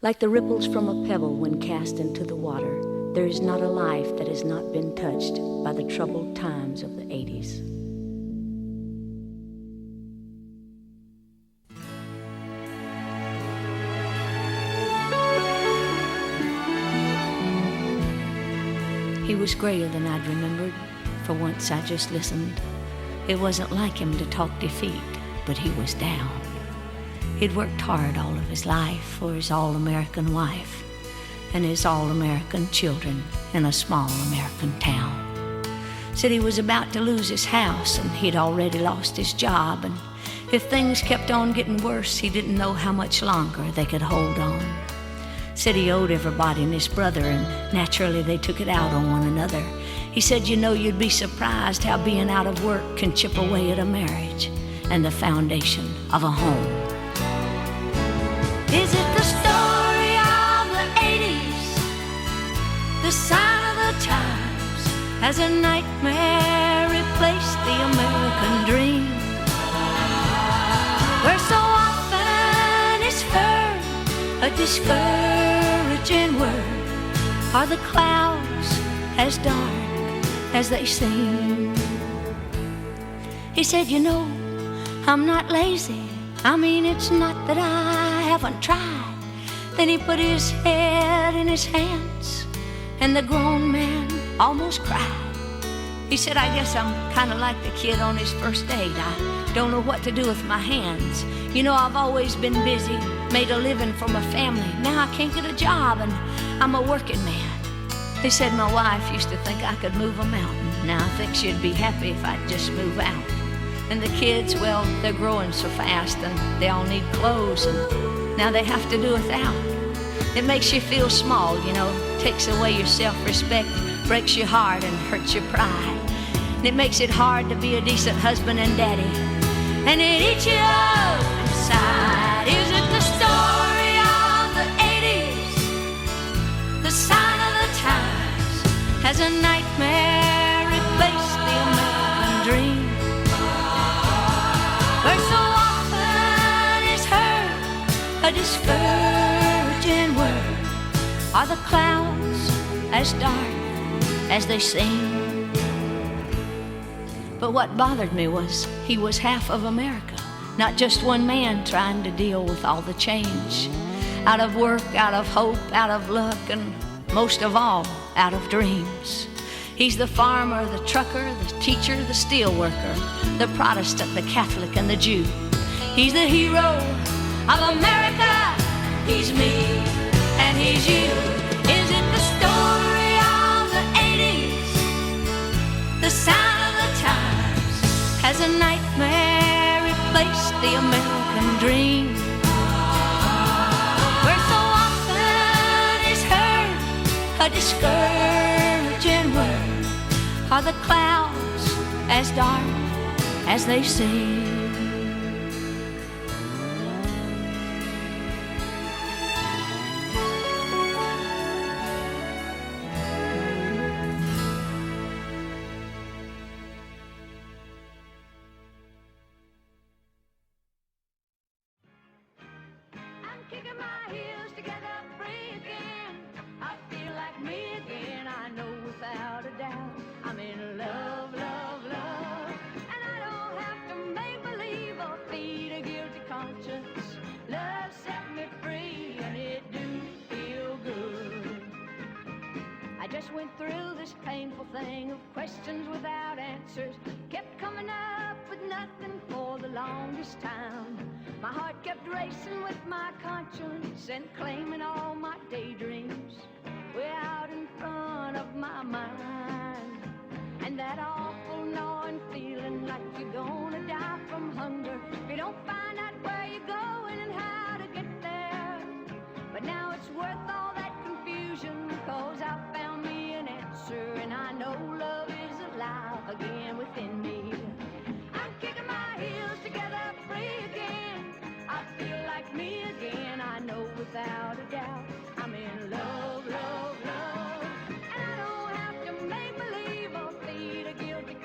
Like the ripples from a pebble when cast into the water, there is not a life that has not been touched by the troubled times of the 80s. He was grayer than I'd remembered. For once I just listened. It wasn't like him to talk defeat, but he was down. He'd worked hard all of his life for his all-American wife and his all-American children in a small American town. Said he was about to lose his house and he'd already lost his job, and if things kept on getting worse, he didn't know how much longer they could hold on. Said he owed everybody and his brother, and naturally they took it out on one another. He said, you know, you'd be surprised how being out of work can chip away at a marriage and the foundation of a home. Is it the story of the 80s? The sign of the times? Has a nightmare replaced the American dream? Where so often is heard a discouraging word, are the clouds as dark as they seem? He said, you know, I'm not lazy. I mean, it's not that I haven't tried. Then he put his head in his hands, and the grown man almost cried. He said, I guess I'm kind of like the kid on his first date. I don't know what to do with my hands. You know, I've always been busy, made a living for my family. Now I can't get a job, and I'm a working man. He said, my wife used to think I could move a mountain. Now I think she'd be happy if I'd just move out. And the kids, well, they're growing so fast, and they all need clothes, and now they have to do without. It makes you feel small, you know, takes away your self-respect, breaks your heart and hurts your pride. And it makes it hard to be a decent husband and daddy, and it eats you up inside. Is it the story of the 80s? The sign of the times? Has a nightmare replaced the American dream? Where so often is heard a discouraging word, are the clouds as dark as they seem? But what bothered me was he was half of America, not just one man trying to deal with all the change. Out of work, out of hope, out of luck, and most of all, out of dreams. He's the farmer, the trucker, the teacher, the steel worker, the Protestant, the Catholic, and the Jew. He's the hero of America. He's me, and he's you. Is it the story of the 80s? The sign of the times? Has a nightmare replaced the American dream? Where so often is heard a discouraging word, are the clouds as dark as they seem? I'm kicking my heels together, free again. I feel like me again. I know without a doubt I'm in love, love, love. And I don't have to make believe or feed a guilty conscience. Love set me free and it do feel good. I just went through this painful thing of questions without answers. Kept coming up with nothing for the longest time. My heart kept racing with my conscience and claiming all my daydreams way out in front of my mind. And that awful gnawing feeling like you're gonna die from hunger if you don't find out where you're going and how to get there. But now it's worth all that confusion, 'cause I found me an answer, and I know love is alive again within me. I'm kicking my heels together, free again. I feel like me again. I know without a doubt I'm in love, love, love. And I don't have to make believe or feed a guilty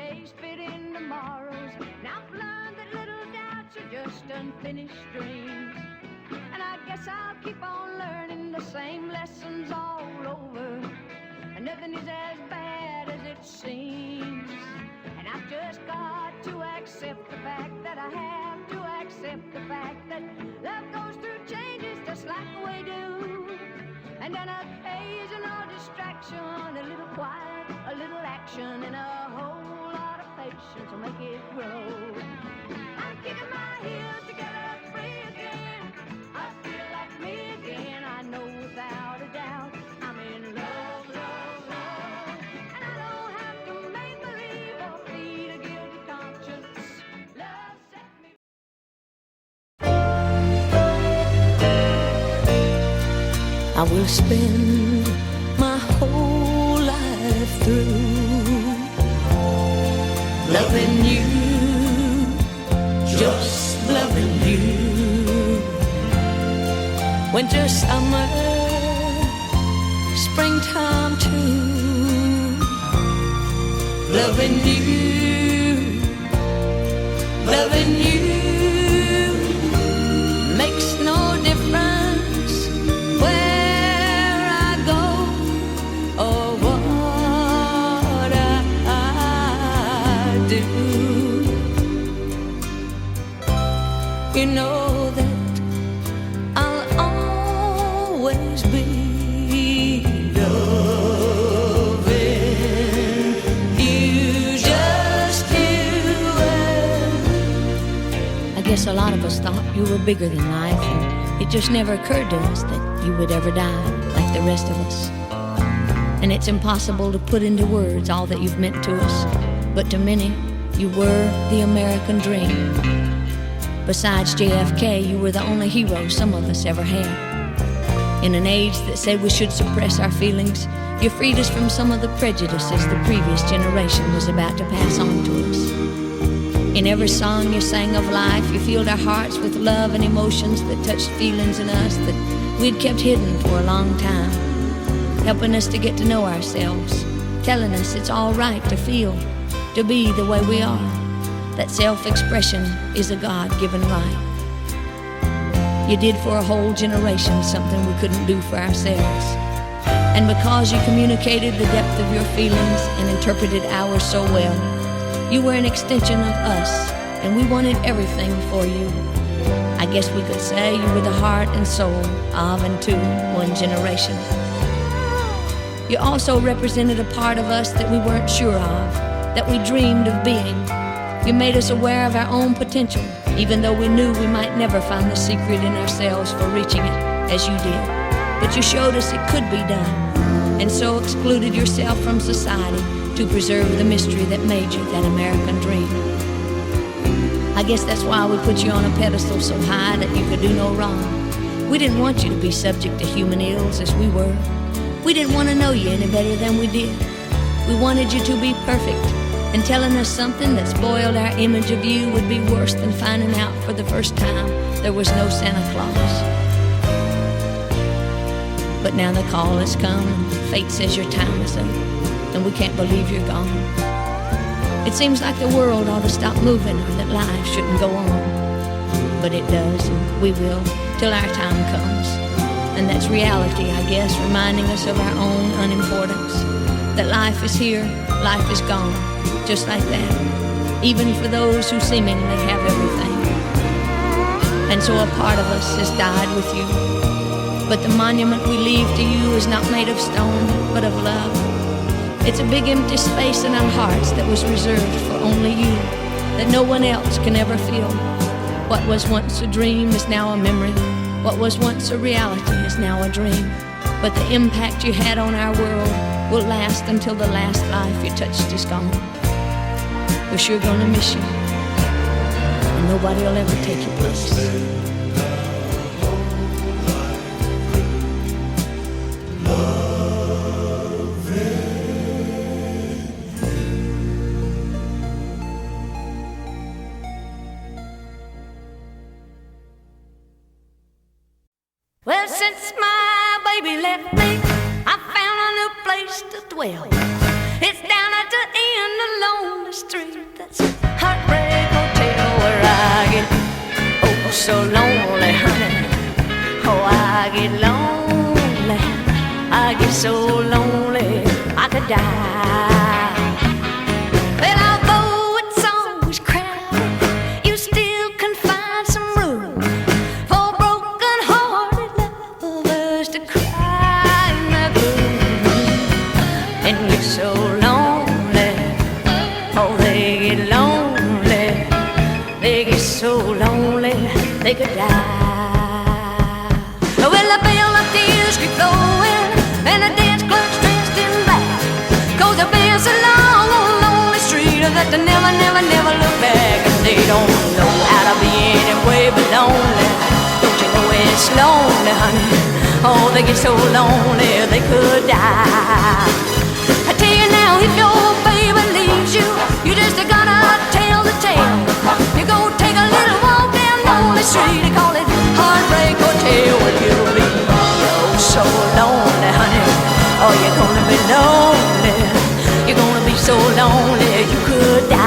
days fit in tomorrows. Now I've learned that little doubts are just unfinished dreams. And I guess I'll keep on learning the same lessons all over. And nothing is as bad as it seems. And I've just got to accept the fact that I have to accept the fact that love goes through changes just like we do. And an occasional distraction, a little quiet, a little action, and a whole lot of patience will make it grow. I'm kicking my heels together free again. I feel like me again. I know without a doubt I'm in love, love, love. And I don't have to make believe or feed a guilty conscience. Love set me. I will spend my whole life through loving you, just loving you. Winter, summer, springtime too. Loving you, loving you makes no difference where I go or what I do. You know that I'll always be loving you, just you and I guess a lot of us thought you were bigger than life, and it just never occurred to us that you would ever die like the rest of us. And it's impossible to put into words all that you've meant to us, but to many, you were the American dream. Besides JFK, you were the only hero some of us ever had. In an age that said we should suppress our feelings, you freed us from some of the prejudices the previous generation was about to pass on to us. In every song you sang of life, you filled our hearts with love and emotions that touched feelings in us that we'd kept hidden for a long time, helping us to get to know ourselves, telling us it's all right to feel, to be the way we are, that self-expression is a God-given right. You did for a whole generation something we couldn't do for ourselves. And because you communicated the depth of your feelings and interpreted ours so well, you were an extension of us, and we wanted everything for you. I guess we could say you were the heart and soul of and to one generation. You also represented a part of us that we weren't sure of, that we dreamed of being. You made us aware of our own potential, even though we knew we might never find the secret in ourselves for reaching it, as you did. But you showed us it could be done, and so excluded yourself from society to preserve the mystery that made you that American dream. I guess that's why we put you on a pedestal so high that you could do no wrong. We didn't want you to be subject to human ills as we were. We didn't want to know you any better than we did. We wanted you to be perfect, and telling us something that spoiled our image of you would be worse than finding out for the first time there was no Santa Claus. But now the call has come, and fate says your time is up, and we can't believe you're gone. It seems like the world ought to stop moving, or that life shouldn't go on. But it does, and we will, till our time comes. And that's reality, I guess, reminding us of our own unimportance. That life is here, life is gone, just like that, even for those who seemingly have everything. And so a part of us has died with you, but the monument we leave to you is not made of stone, but of love. It's a big empty space in our hearts that was reserved for only you, that no one else can ever feel. What was once a dream is now a memory. What was once a reality is now a dream. But the impact you had on our world will last until the last life you touched is gone. We're sure gonna miss you, and nobody will ever take your place. Well, since my baby left me, I found a new place to dwell. It's down at the end of lonely street. so lonely, honey. Oh, I get lonely. I get so lonely I could die. Well, although it's always crowded, you still can find some room for broken-hearted lovers to cry in the gloom and get so lonely. Oh, they get lonely. They get so lonely they could die. Well, the bell of tears keep flowing and the dance clerk's dressed in black, 'cause they've been so long on a lonely street that they never, never, never look back. And they don't know how to be any way but lonely. Don't you know it's lonely, honey? Oh, they get so lonely they could die. I tell you now, if your baby leaves you, you just gotta tell the tale. You go take a little walk down lonely street and call it Heartbreak Hotel. Well, you'll be so lonely, honey. Oh, you're gonna be lonely. You're gonna be so lonely you could die.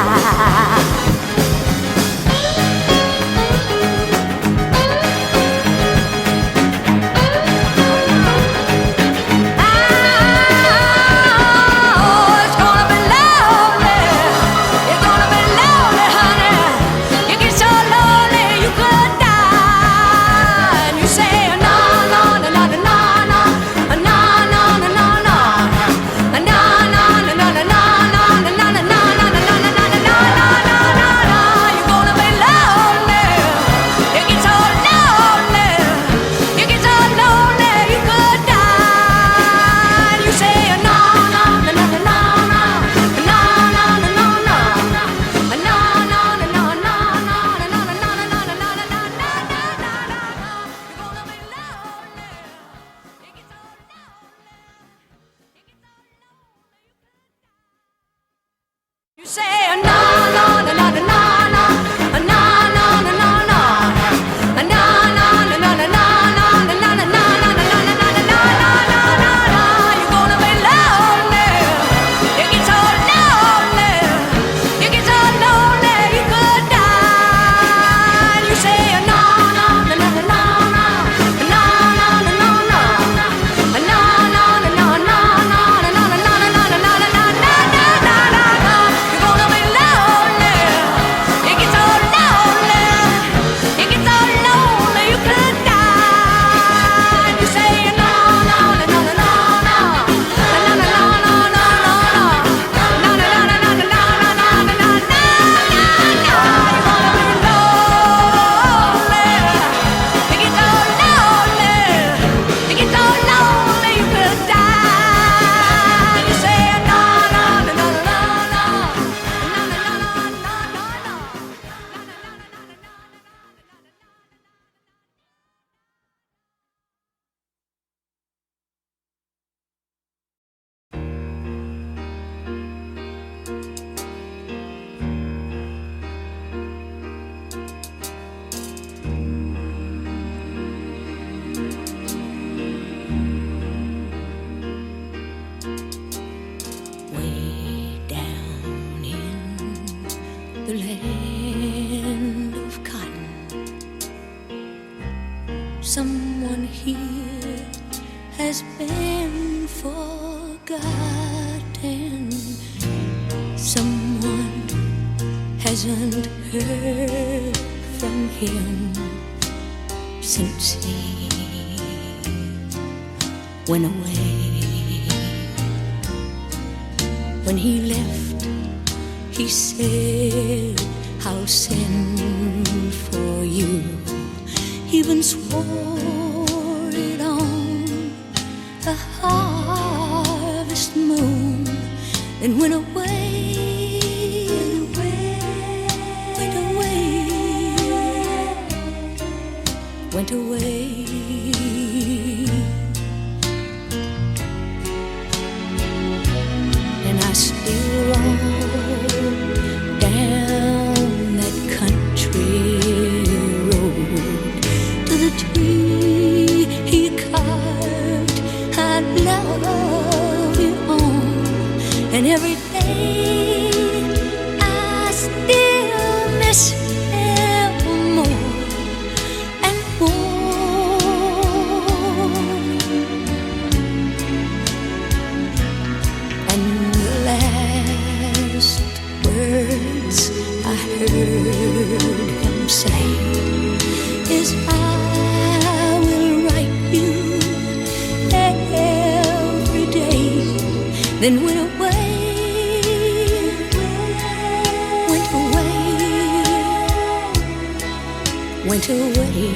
Someone here has been forgotten. Someone hasn't heard from him since he went away. When he left, he said, "I'll send for you." Even swore it on the harvest moon, and went away, went away. And I still roll down that country road to the tree he carved "I love you" on. And every day I still miss him more then went away, went away, went away.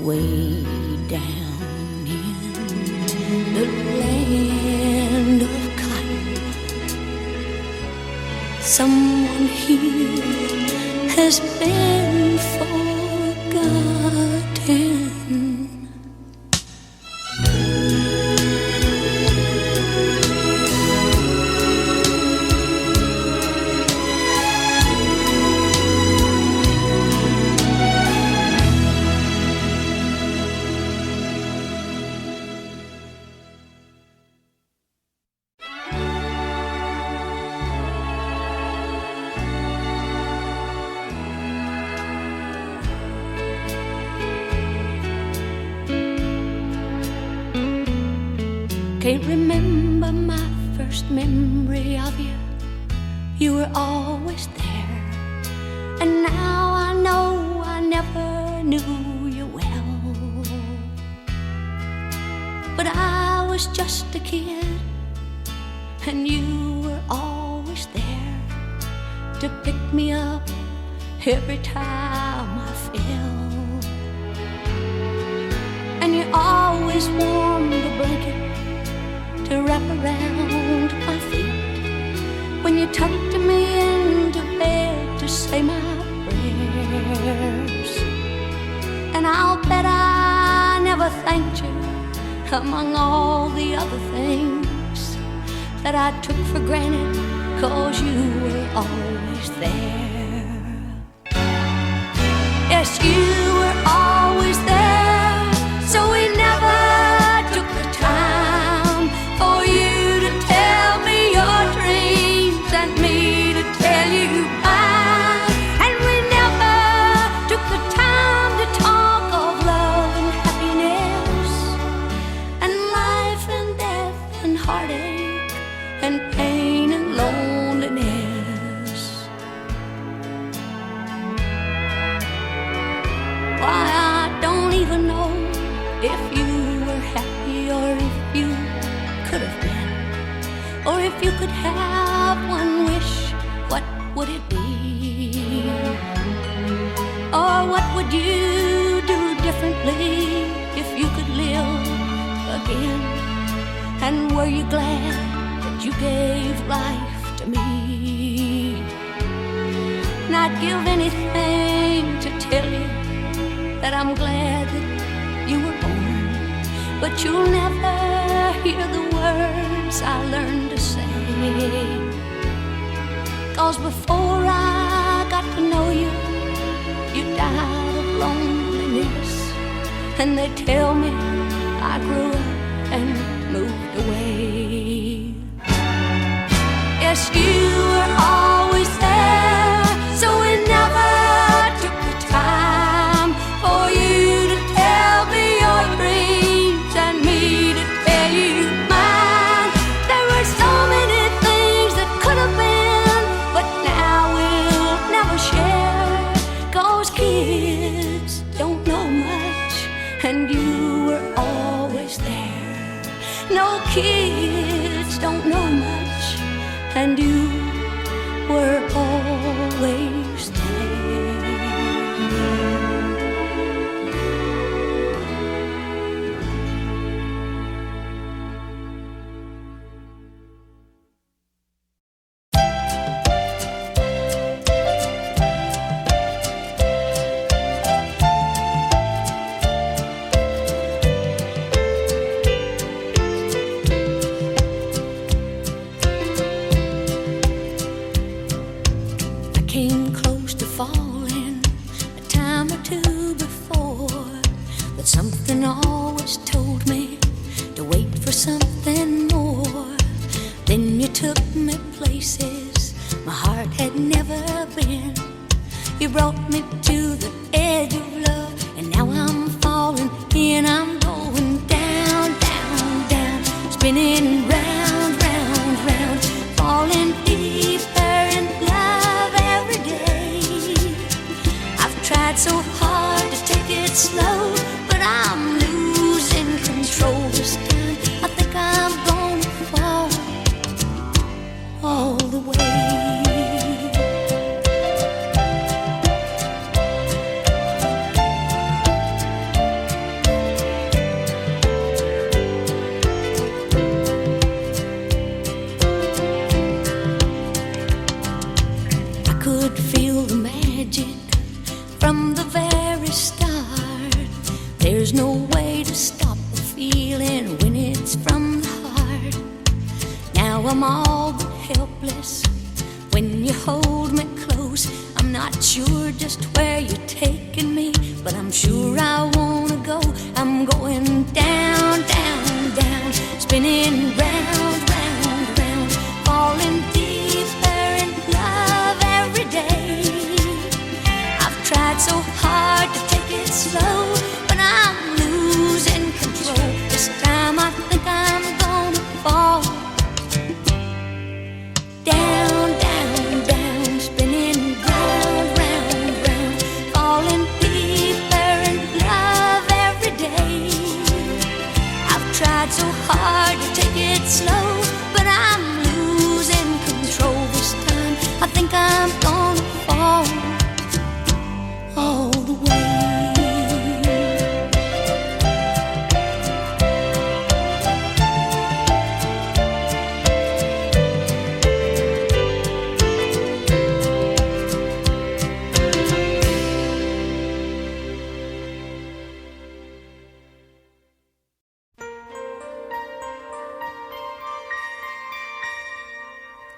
Way down in the land of cotton, someone here has been forgotten. Can't remember my first memory of you. You were always there, and now I know I never knew you well. But I was just a kid, and you were always there to pick me up every time I fell. And you always warmed the blanket to wrap around my feet when you tucked me into bed to say my prayers. And I'll bet I never thanked you among all the other things that I took for granted, 'cause you were always there. Yes, you were always there, so we never took the time for you to tell me your dreams and me to tell you mine. And we never took the time to talk of love and happiness and life and death and heartache and pain and loneliness. Why, I don't even know if you were happy or if you could have been, or if you could have one wish, what would it be? Or what would you do differently if you could live again? And were you glad that you gave life to me? And I'd give anything to tell you that I'm glad that you were born, but you'll never hear the words I learned to say. 'Cause before I got to know you, you died of loneliness. And they tell me I grew up and moved away. Yes, you were always there, so we never took the time for you to tell me your dreams and me to tell you mine. There were so many things that could have been, but now we'll never share. 'Cause kids don't know much, and you were always there. No, kids don't know much, and you were always there. Came close to falling a time or two before, but something always told me to wait for something more. Then you took me places my heart had never been. You brought me to the edge of love, and now I'm falling in. I'm going down, down, down, spinning round, round, round, falling deeper in love every day. I've tried so hard There's no way to stop the feeling when it's from the heart. Now I'm all but helpless when you hold me close. I'm not sure just where you're taking me, but I'm sure I wanna go. I'm going down, down, down, spinning round, round, round, falling deeper in love every day. I've tried so hard to take it slow, but I'm losing control. This time I think I'm gonna fall. Down, down, down, spinning round, round, round, falling deeper in love every day. I've tried so hard to take it slow, but I'm losing control this time. I think I'm gonna fall all the way.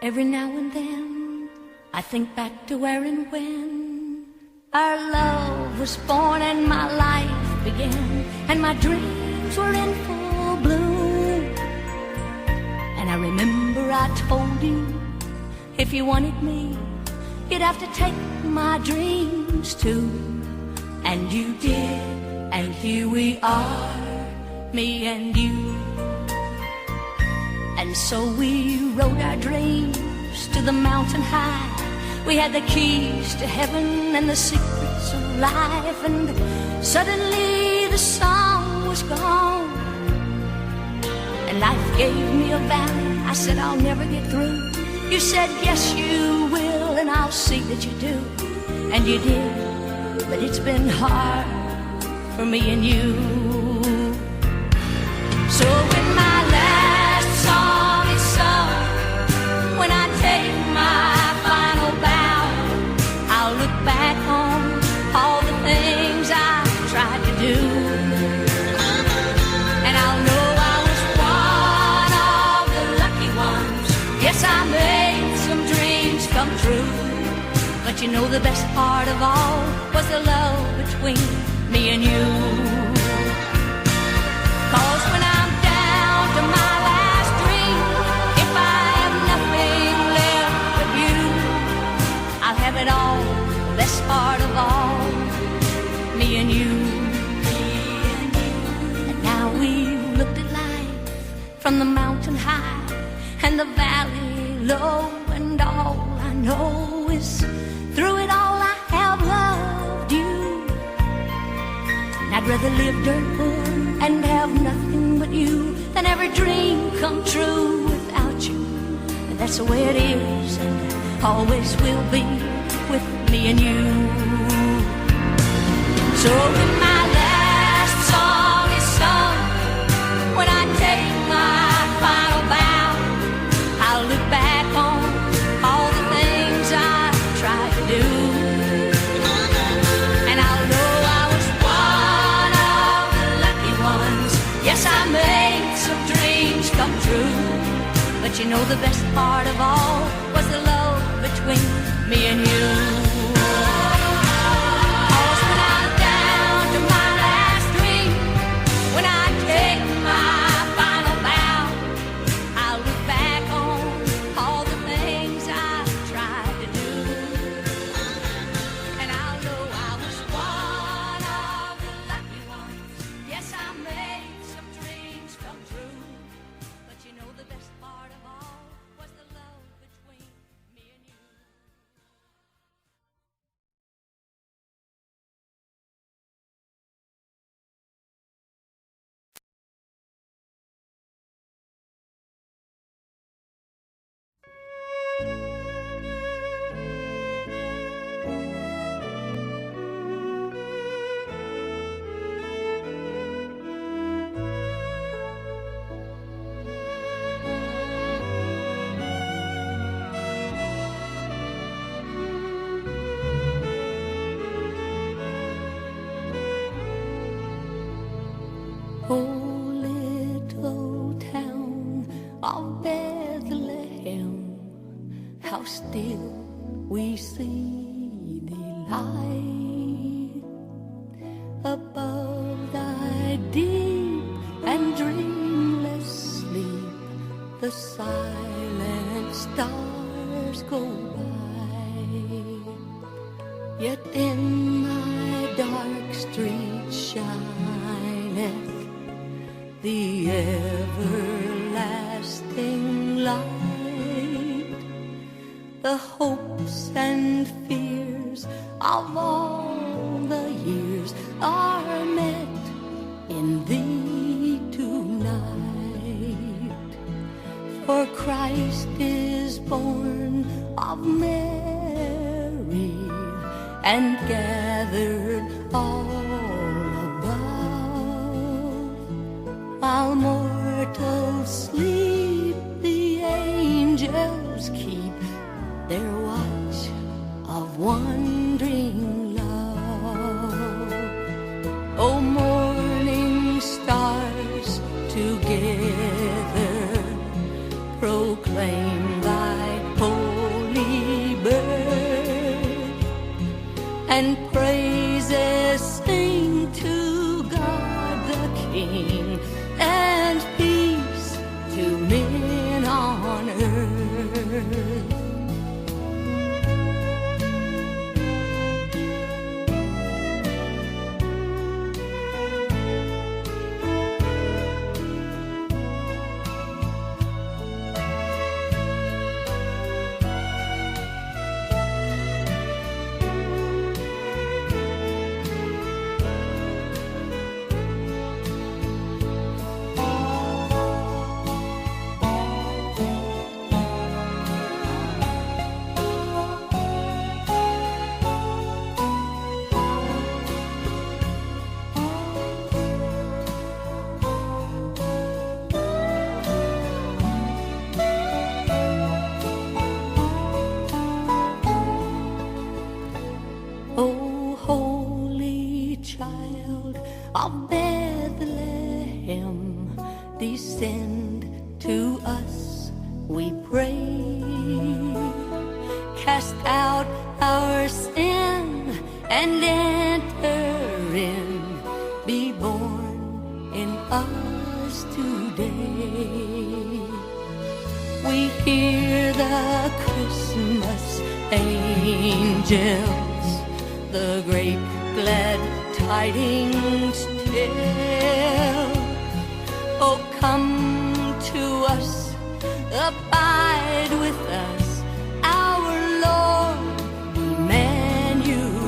Every now and then I think back to where and when our love was born and my life began, and my dreams were in full bloom. And I remember I told you, if you wanted me, you'd have to take my dreams too. And you did, and here we are, me and you. And so we rode our dreams to the mountain high. We had the keys to heaven and the secrets of life. And suddenly the song was gone, and life gave me a valley. I said I'll never get through. You said yes you will, and I'll see that you do. And you did, but it's been hard for me and you. So when my last song is sung, when I take my final bow, I'll look back on all the things I tried to do, and I'll know I was one of the lucky ones. Yes, I made some dreams come true, but you know the best part of all was the love between me and you. 'Cause when I'm down to my last dream, if I have nothing left but you, I'll have it all, the best part of all, me and you. And now we've looked at life from the mountain high and the valley low, and all I know is through it all I have loved you. And I'd rather live dirt poor and have nothing but you than every dream come true without you. And that's the way it is and always will be with me and you. So when my last song is sung, when I take my final bow, I'll look back on all the things I tried to do, and I'll know I was one of the lucky ones. Yes, I made some dreams come true, but you know the best part of all was the love between me and you. 'Cause when I'm down to my last dream, when I take my final bow, I'll look back on all the things I tried to do, and I'll know I was one of the lucky ones. Yes, I made some dreams come true, but you know the best part of all was the love between me and you. Oh, little town of Bethlehem, how still we see thee lie above thy deep and dreamless sleep. The silent stars go by, yet in my dark street shineth the everlasting light. The hopes and fears of all the years are met in thee tonight. For Christ is born of Mary and gathered all above. While mortals sleep, the angels keep their watch of wondering love. O morning stars, together proclaim thy holy birth, and praises sing to God the King, and peace to men on earth. O holy child of Bethlehem, descend to us, we pray. Cast out our sin and enter in. Be born in us today. We hear the Christmas angels the great glad tidings tell. Oh, come to us, abide with us, our Lord Emmanuel.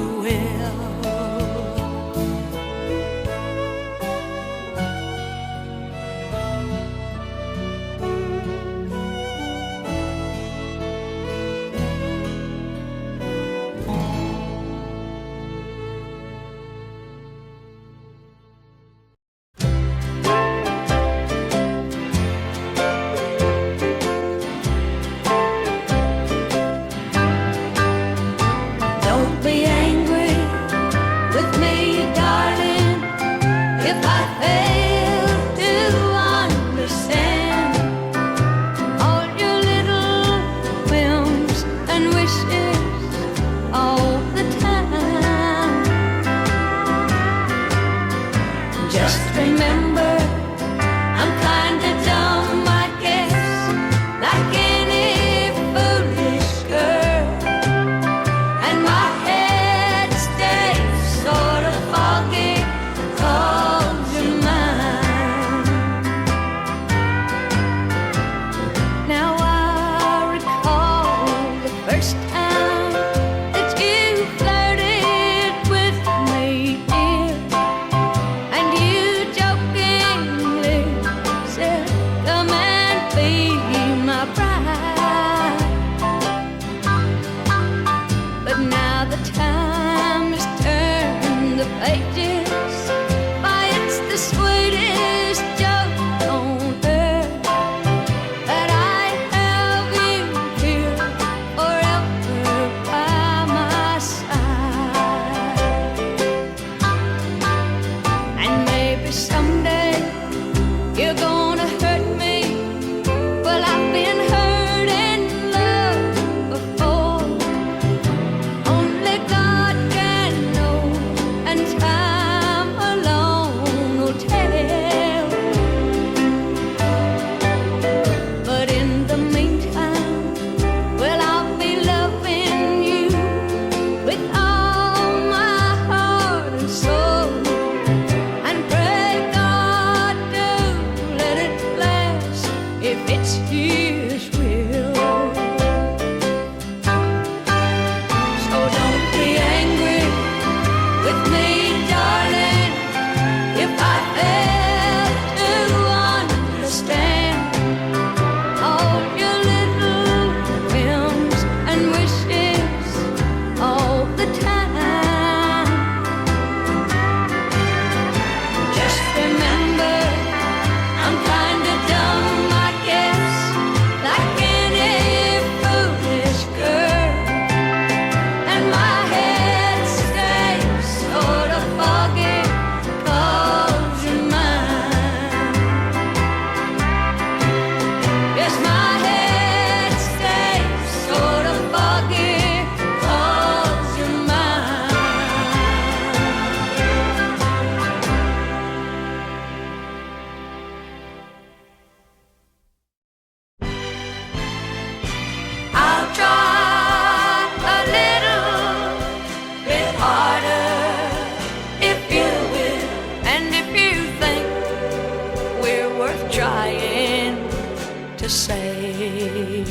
to say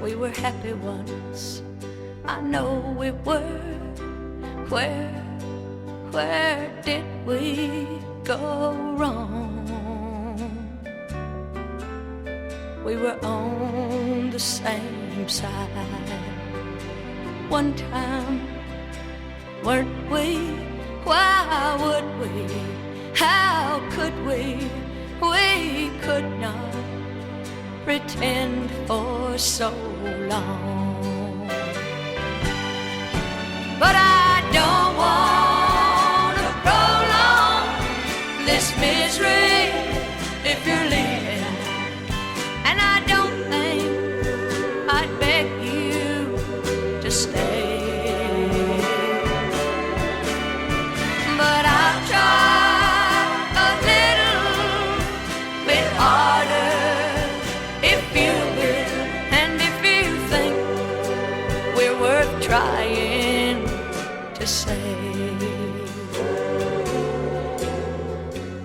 we were happy once. I know we were. Where did we go wrong? We were on the same side one time, weren't we? Why would we? How could we? We could not pretend for so long. But I don't want to prolong this misery if you're leaving, and I don't think I'd beg you to stay. But I'll try a little bit harder if you will, and if you think we're worth trying to say.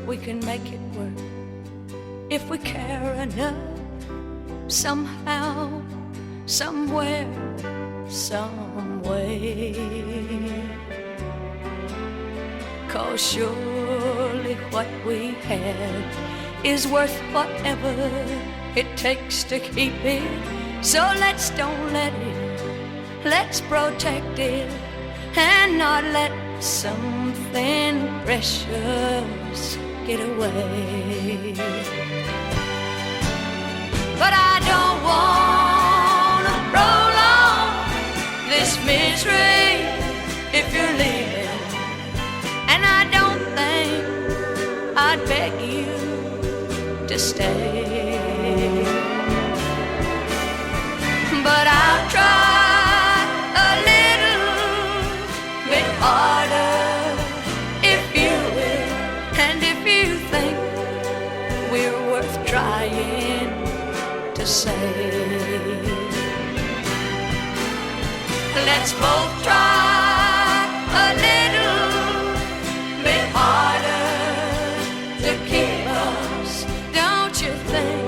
We can make it work if we care enough, somehow, somewhere, some way. 'Cause surely what we had is worth whatever it takes to keep it. So let's don't let it, let's protect it, and not let something precious get away. But I don't want to prolong this misery if you're leaving, and I don't think I'd beg you to stay. But I'll try a little bit harder if you will, and if you think we're worth trying to say. Let's both try a little bit harder to keep us. Don't you think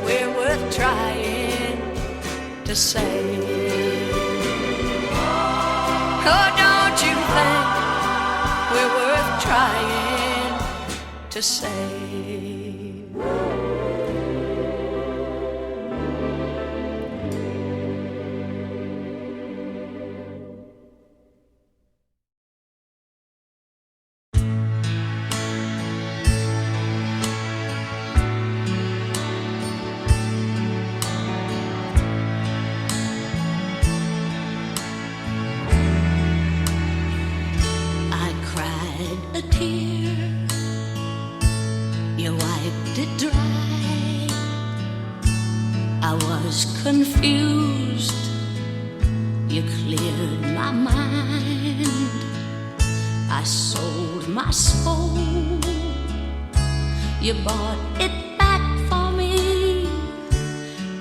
we're worth trying to say? Oh, don't you think we're worth trying to say? Confused, you cleared my mind. I sold my soul, you bought it back for me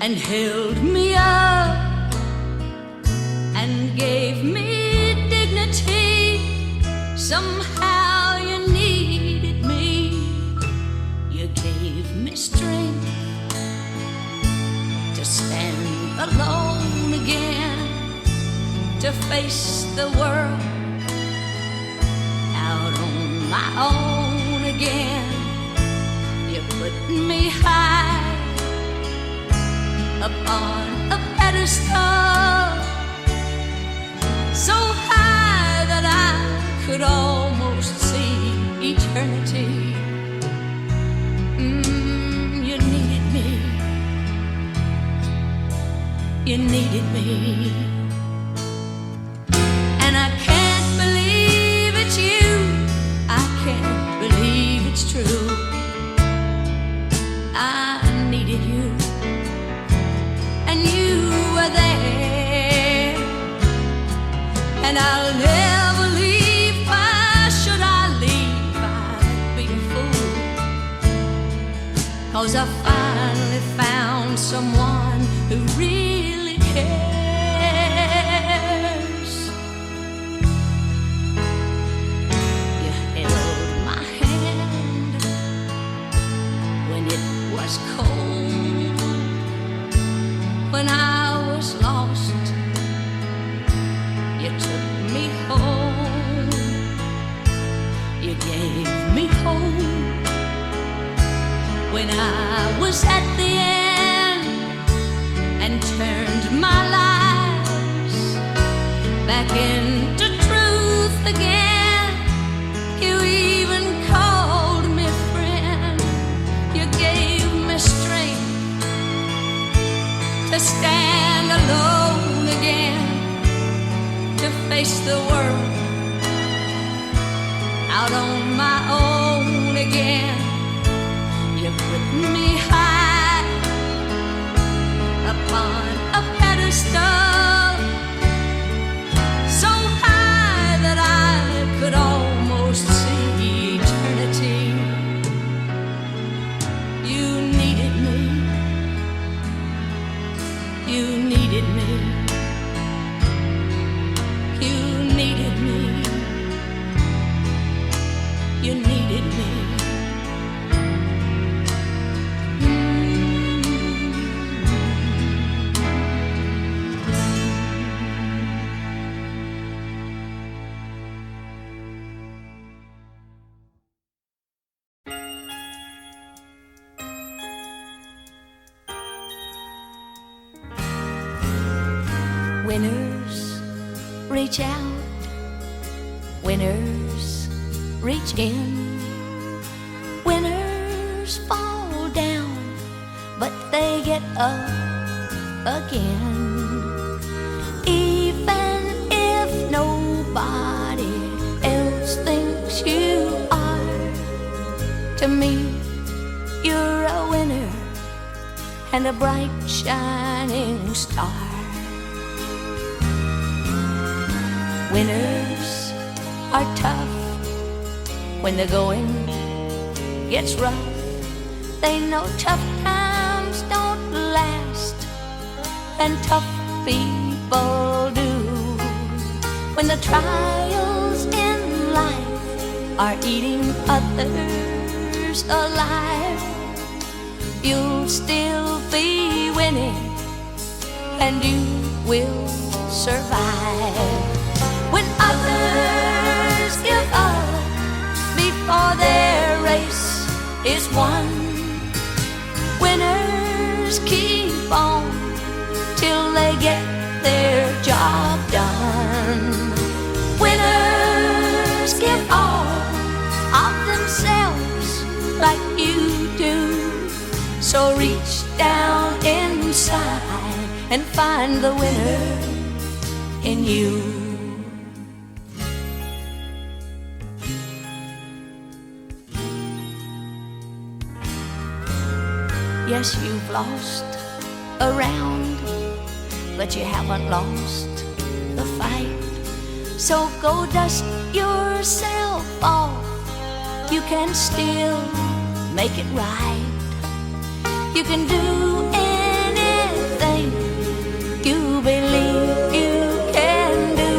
and held me up and gave me dignity. Somehow you needed me, you gave me strength to stand alone again, to face the world out on my own again. You put me high upon a pedestal, so high that I could almost see eternity. You needed me. You needed me, and I can't believe it's you. I can't believe it's true. I needed you, and you were there, and I'll never leave. Why should I leave? I'd be a fool, 'cause I finally found someone who really cares. You held my hand when You gave me hope when I was at the end and turned my lives back into truth again. You even called me friend. You gave me strength to stand alone again, to face the world out on my own again. You put me high upon a pedestal, so high that I could almost see eternity. You needed me. You needed me. You needed me. You needed me. Winners reach out, winners reach in, winners fall down, but they get up again. Even if nobody else thinks you are, to me you're a winner and a bright shining star. Winners are tough when the going gets rough. They know tough times don't last, and tough people do. When the trials in life are eating others alive, you'll still be winning, and you will survive. When others give up before their race is won, winners keep on till they get their job done. Winners give all of themselves like you do, so reach down inside and find the winner in you. Yes, you've lost a round, but you haven't lost the fight. So go dust yourself off. You can still make it right. You can do anything you believe you can do.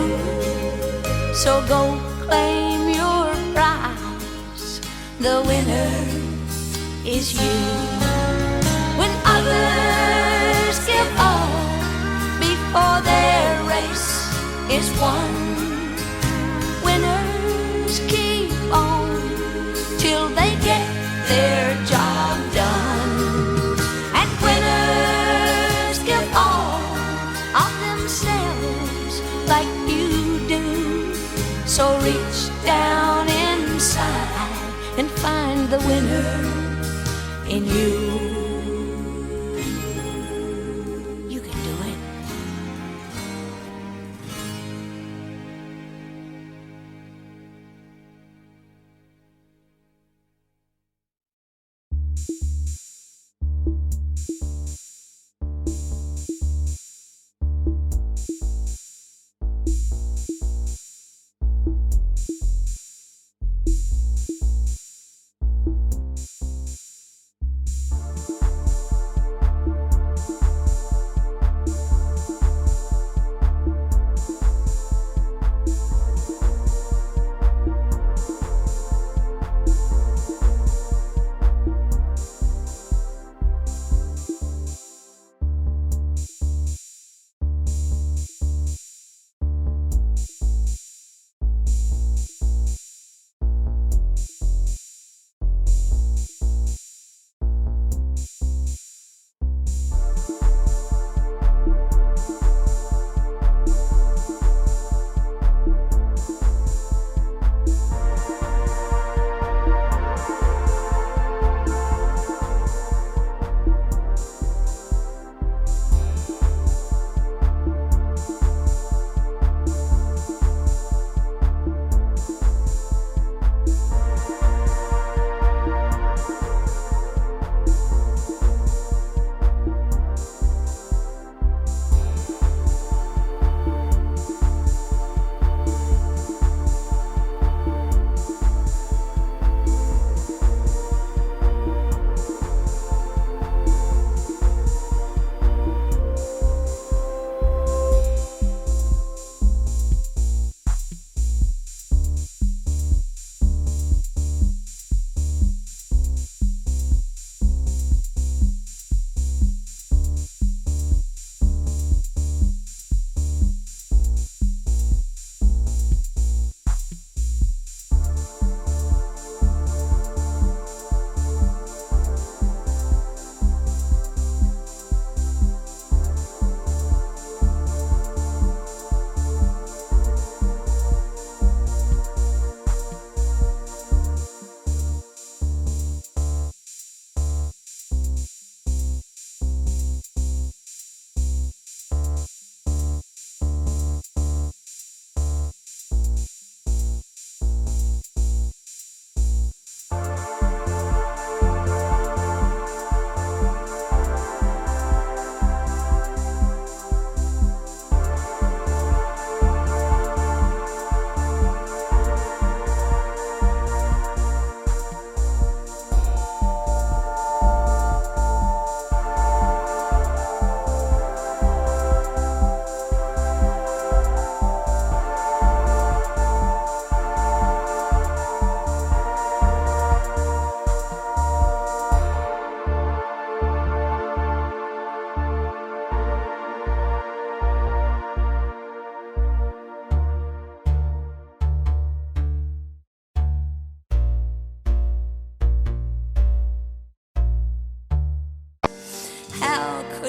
So go claim your prize. The winner is you. When others give up before their race is won, winners keep on till they get their job done. And winners give all of themselves like you do, so reach down inside and find the winner in you.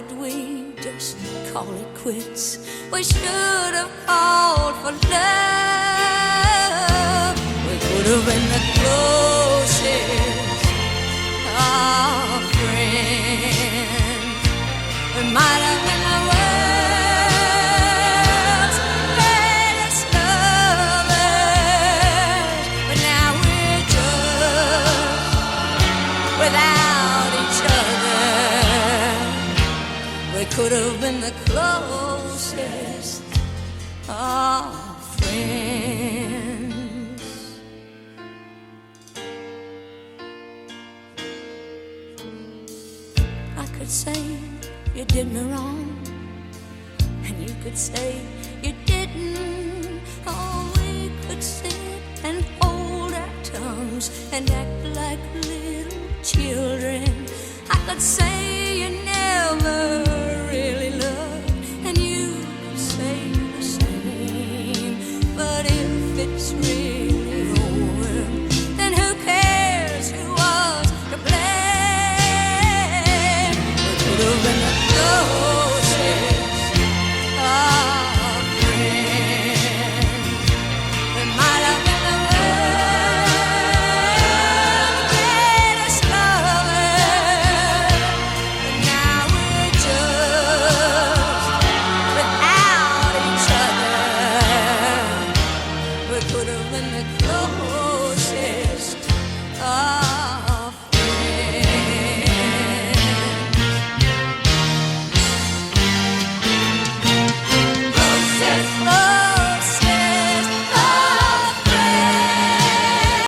could we just call it quits? We should have called for love. We could have been the closest of friends. We might have been the world's greatest lovers, but now we're just without each other. We could have been the closest of friends. I could say you did me wrong, and you could say you didn't. Oh, we could sit and hold our tongues and act like little children. I could say you never really loved, and you could say the same. But if it's real